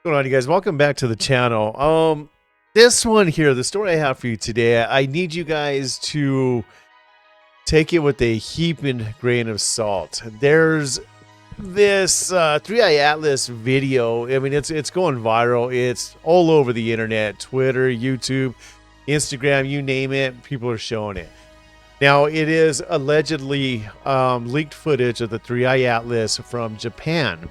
What's going on, you guys? Welcome back to the channel. This one here, the story I have for you today, I need you guys to take it with a heaping grain of salt. There's this 3i Atlas video. I mean, it's going viral. It's all over the internet, Twitter, YouTube, Instagram, you name it. People are showing it. Now, it is allegedly leaked footage of the 3i Atlas from Japan.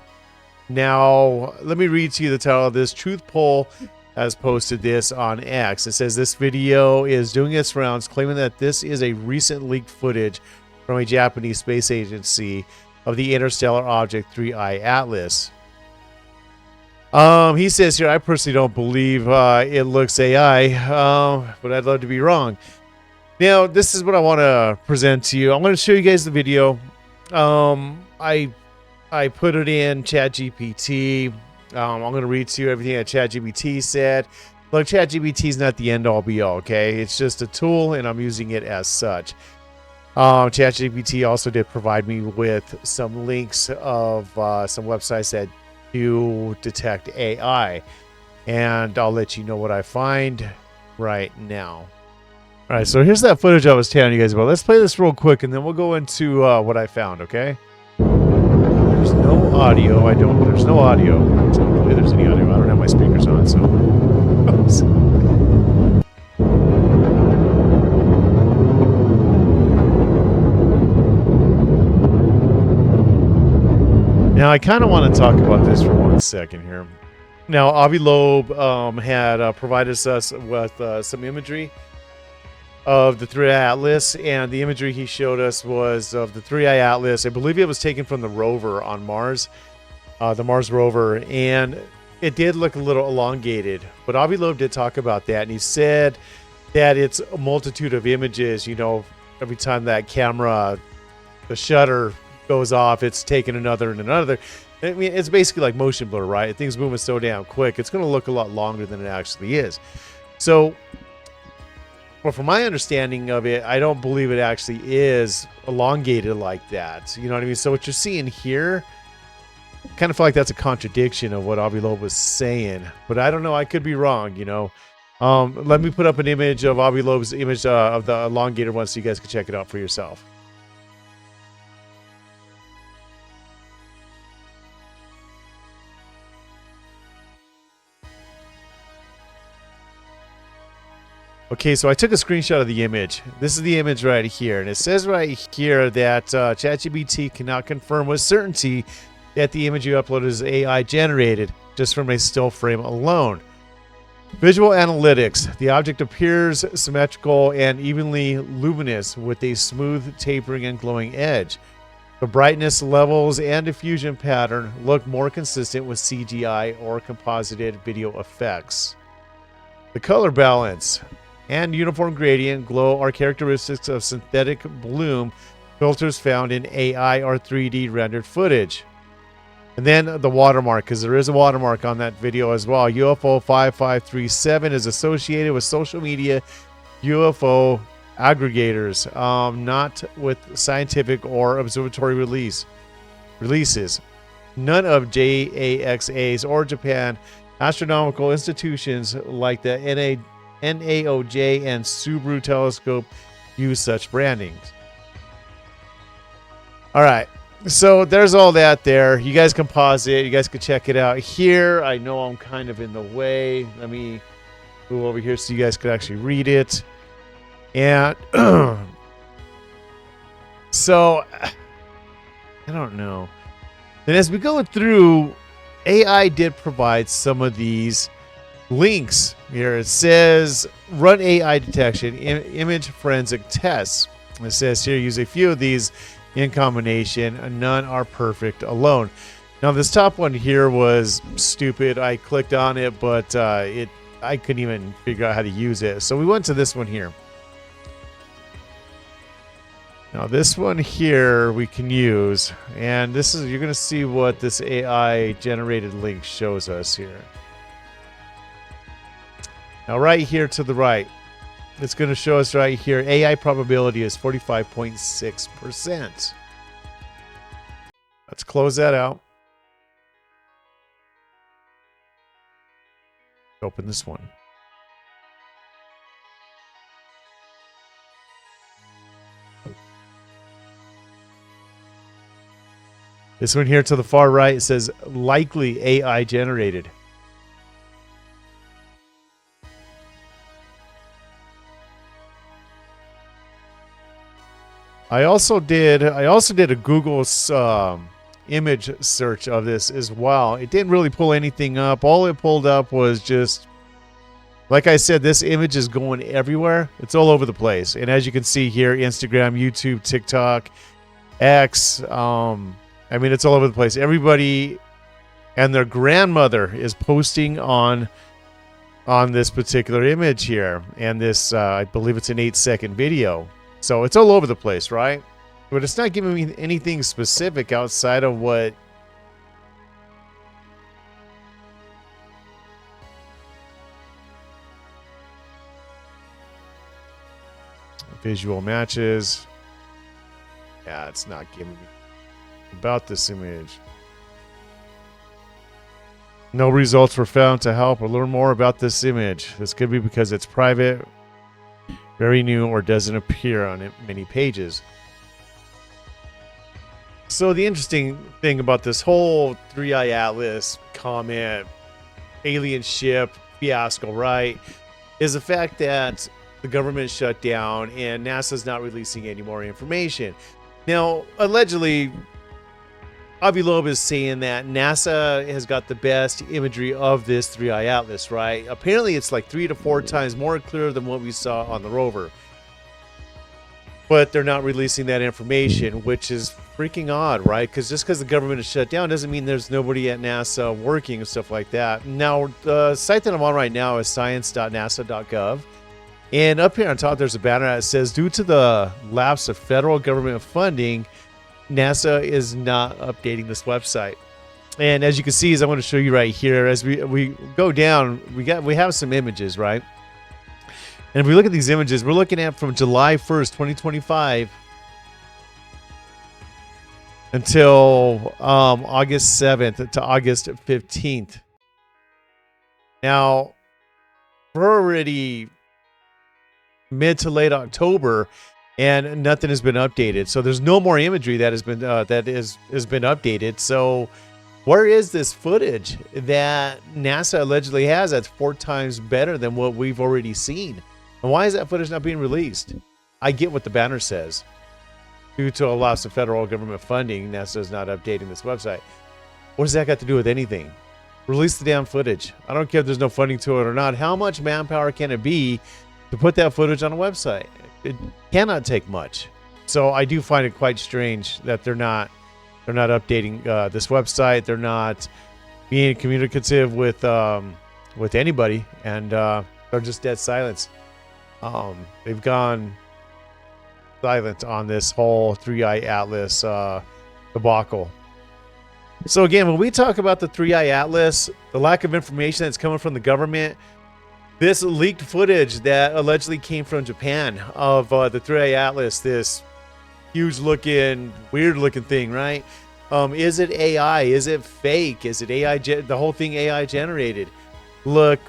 Now, let me read to you the title of this. Truth Poll has posted this on X. It says this video is doing its rounds, claiming that this is a recent leaked footage from a Japanese space agency of the interstellar object 3i Atlas. He says here, I personally don't believe it looks AI, but I'd love to be wrong. Now, this is what I want to present to you. I'm going to show you guys the video. I put it in ChatGPT. I'm going to read to you everything that ChatGPT said. Look, ChatGPT is not the end-all be-all, okay? It's just a tool, and I'm using it as such. ChatGPT also did provide me with some links of some websites that do detect AI, and I'll let you know what I find right now. All right, so here's that footage I was telling you guys about. Let's play this real quick, and then we'll go into what I found, okay? There's no audio. There's no audio. So hopefully there's any audio. I don't have my speakers on, so. Now, I kind of want to talk about this for 1 second here. Now, Avi Loeb had provided us with some imagery of the 3i Atlas, and the imagery he showed us was of the 3i Atlas. I believe it was taken from the rover on Mars, the Mars rover, and it did look a little elongated. But Avi Loeb did talk about that, and he said that it's a multitude of images. You know, every time that camera, the shutter goes off, it's taking another and another. I mean, it's basically like motion blur, right? Things moving so damn quick, it's going to look a lot longer than it actually is. So, well, from my understanding of it, I don't believe it actually is elongated like that. You know what I mean? So what you're seeing here, kind of feel like that's a contradiction of what Avi Loeb was saying. But I don't know. I could be wrong, you know. Let me put up an image of Avi Loeb's image of the elongated one so you guys can check it out for yourself. Okay, so I took a screenshot of the image. This is the image right here, and it says right here that ChatGPT cannot confirm with certainty that the image you uploaded is AI generated just from a still frame alone. Visual analytics. The object appears symmetrical and evenly luminous with a smooth tapering and glowing edge. The brightness levels and diffusion pattern look more consistent with CGI or composited video effects. The color balance and uniform gradient glow are characteristics of synthetic bloom filters found in AI or 3D rendered footage. And then the watermark, because there is a watermark on that video as well. UFO 5537 is associated with social media UFO aggregators, not with scientific or observatory releases. None of JAXA's or Japan astronomical institutions like the NAOJ and Subaru telescope use such brandings. All right, so there's all that there. You guys can pause it. You guys can check it out here. I know I'm kind of in the way. Let me move over here so you guys could actually read it. And so I don't know. And as we go through, AI did provide some of these links here. It says run AI detection image forensic tests. It says here use a few of these in combination, and none are perfect alone. Now this top one here was stupid. I clicked on it, but I couldn't even figure out how to use it. So we went to this one here. Now this one here we can use, and this is, you're going to see what this AI generated link shows us here. Now right here to the right, it's going to show us right here, AI probability is 45.6%. Let's close that out. Open this one. This one here to the far right, it says likely AI generated. I also did a Google image search of this as well. It didn't really pull anything up. All it pulled up was just, like I said, this image is going everywhere. It's all over the place. And as you can see here, Instagram, YouTube, TikTok, X, I mean, it's all over the place. Everybody and their grandmother is posting on this particular image here. And this, I believe it's an 8-second video. So it's all over the place, right? But it's not giving me anything specific outside of what visual matches. Yeah, it's not giving me about this image. No results were found to help or learn more about this image. This could be because it's private, very new, or doesn't appear on many pages. So the interesting thing about this whole 3i Atlas comet alien ship fiasco, right, is the fact that the government shut down and NASA's not releasing any more information. Now, allegedly, Avi Loeb is saying that NASA has got the best imagery of this 3i Atlas, right? Apparently, it's like 3 to 4 times more clear than what we saw on the rover. But they're not releasing that information, which is freaking odd, right? Because just because the government is shut down doesn't mean there's nobody at NASA working and stuff like that. Now, the site that I'm on right now is science.nasa.gov. And up here on top, there's a banner that says, due to the lapse of federal government funding, NASA is not updating this website. And as you can see, as I want to show you right here, as we go down, we have some images, right? And if we look at these images, we're looking at from July 1st, 2025 until August 7th to August 15th. Now, we're already mid to late October, and nothing has been updated. So there's no more imagery that has been updated. So where is this footage that NASA allegedly has that's 4 times better than what we've already seen? And why is that footage not being released? I get what the banner says. Due to a loss of federal government funding, NASA is not updating this website. What does that got to do with anything? Release the damn footage. I don't care if there's no funding to it or not. How much manpower can it be to put that footage on a website? It cannot take much. So I do find it quite strange that they're not updating this website. They're not being communicative with anybody, and they're just dead silence. They've gone silent on this whole 3i Atlas debacle. So again, when we talk about the 3i Atlas, the lack of information that's coming from the government, this leaked footage that allegedly came from Japan of the 3i Atlas, this huge-looking, weird-looking thing, right? Is it AI? Is it fake? Is it AI? The whole thing AI generated? Look,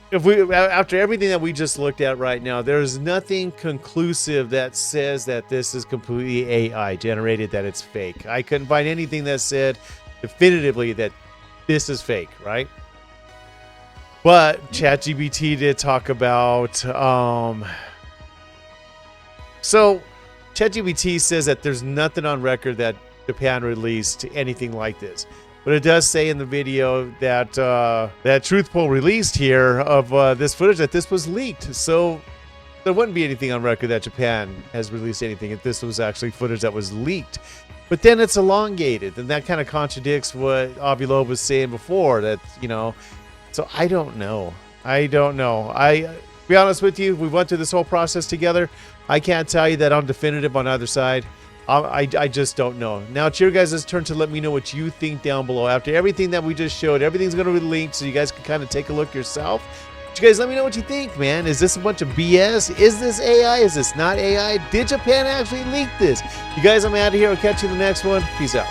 if we after everything that we just looked at right now, there's nothing conclusive that says that this is completely AI generated, that it's fake. I couldn't find anything that said definitively that this is fake, right? But ChatGPT did talk about, so ChatGPT says that there's nothing on record that Japan released anything like this. But it does say in the video that that Truthful released here of this footage that this was leaked. So there wouldn't be anything on record that Japan has released anything if this was actually footage that was leaked. But then it's elongated, and that kind of contradicts what Avi Loeb was saying before, that, you know. So I don't know. To be honest with you, we went through this whole process together. I can't tell you that I'm definitive on either side. I just don't know. Now it's your guys' turn to let me know what you think down below. After everything that we just showed, everything's going to be linked so you guys can kind of take a look yourself. But you guys let me know what you think, man. Is this a bunch of BS? Is this AI? Is this not AI? Did Japan actually leak this? You guys, I'm out of here. I'll catch you in the next one. Peace out.